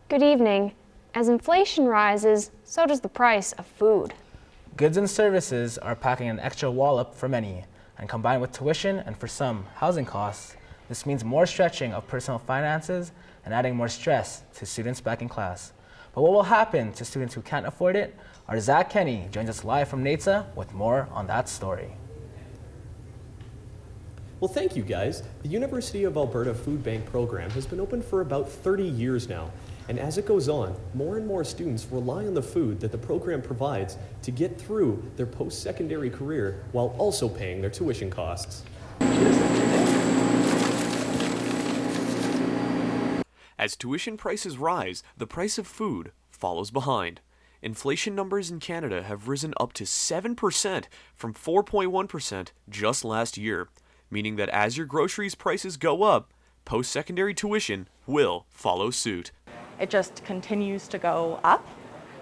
Good evening. As inflation rises, so does the price of food. Goods and services are packing an extra wallop for many, and combined with tuition and for some, housing costs, this means more stretching of personal finances and adding more stress to students back in class. But what will happen to students who can't afford it? Our Zac Kenny joins us live from NATSA with more on that story. Well, thank you guys. The University of Alberta Food Bank program has been open for about 30 years now. And as it goes on, more and more students rely on the food that the program provides to get through their post-secondary career while also paying their tuition costs. As tuition prices rise, the price of food follows behind. Inflation numbers in Canada have risen up to 7% from 4.1% just last year, meaning that as your groceries prices go up, post-secondary tuition will follow suit. It just continues to go up.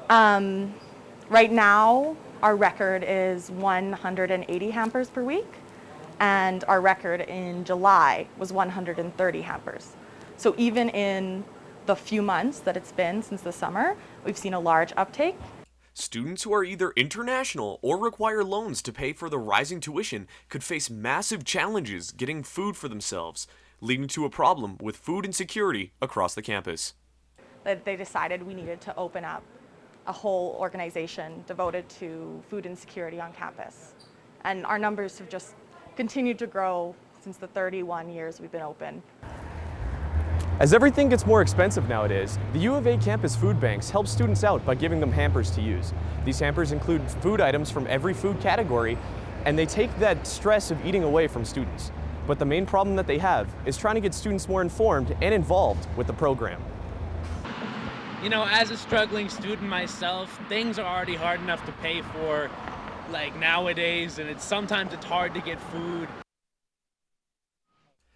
Right now, our record is 180 hampers per week, and our record in July was 130 hampers. So even in the few months that it's been since the summer, we've seen a large uptake. Students who are either international or require loans to pay for the rising tuition could face massive challenges getting food for themselves, leading to a problem with food insecurity across the campus. They decided we needed to open up a whole organization devoted to food insecurity on campus. And our numbers have just continued to grow since the 31 years we've been open. As everything gets more expensive nowadays, the U of A campus food banks help students out by giving them hampers to use. These hampers include food items from every food category, and they take that stress of eating away from students. But the main problem that they have is trying to get students more informed and involved with the program. You know, as a struggling student myself, things are already hard enough to pay for, like nowadays, and sometimes it's hard to get food.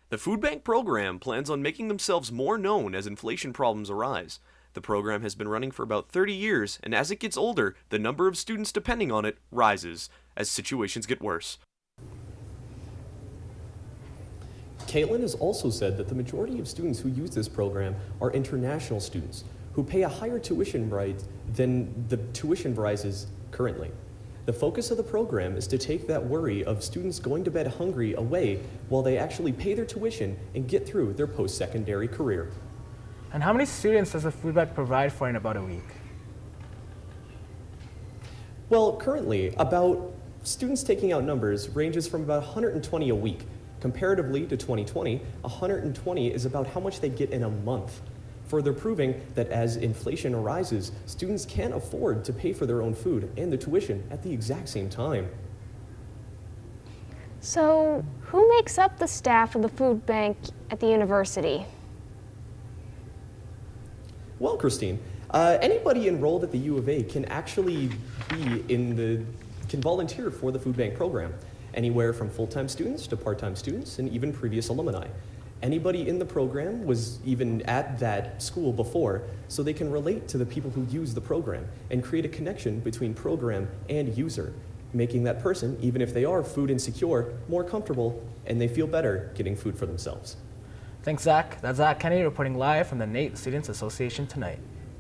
The food bank program plans on making themselves more known as inflation problems arise. The program has been running for about 30 years, and as it gets older, the number of students depending on it rises as situations get worse. Caitlin has also said that the majority of students who use this program are international students who pay a higher tuition rate than the tuition rises currently. The focus of the program is to take that worry of students going to bed hungry away while they actually pay their tuition and get through their post-secondary career. And how many students does the food bank provide for in about a week? Well, currently, students taking out numbers ranges from about 120 a week. Comparatively to 2020, 120 is about how much they get in a month. Further proving that as inflation arises, students can't afford to pay for their own food and the tuition at the exact same time. So, who makes up the staff of the food bank at the university? Well, Christine, anybody enrolled at the U of A can actually can volunteer for the food bank program, anywhere from full-time students to part-time students and even previous alumni. Anybody in the program was even at that school before, so they can relate to the people who use the program and create a connection between program and user, making that person, even if they are food insecure, more comfortable and they feel better getting food for themselves. Thanks, Zac. That's Zac Kenny reporting live from the NATE Students Association tonight.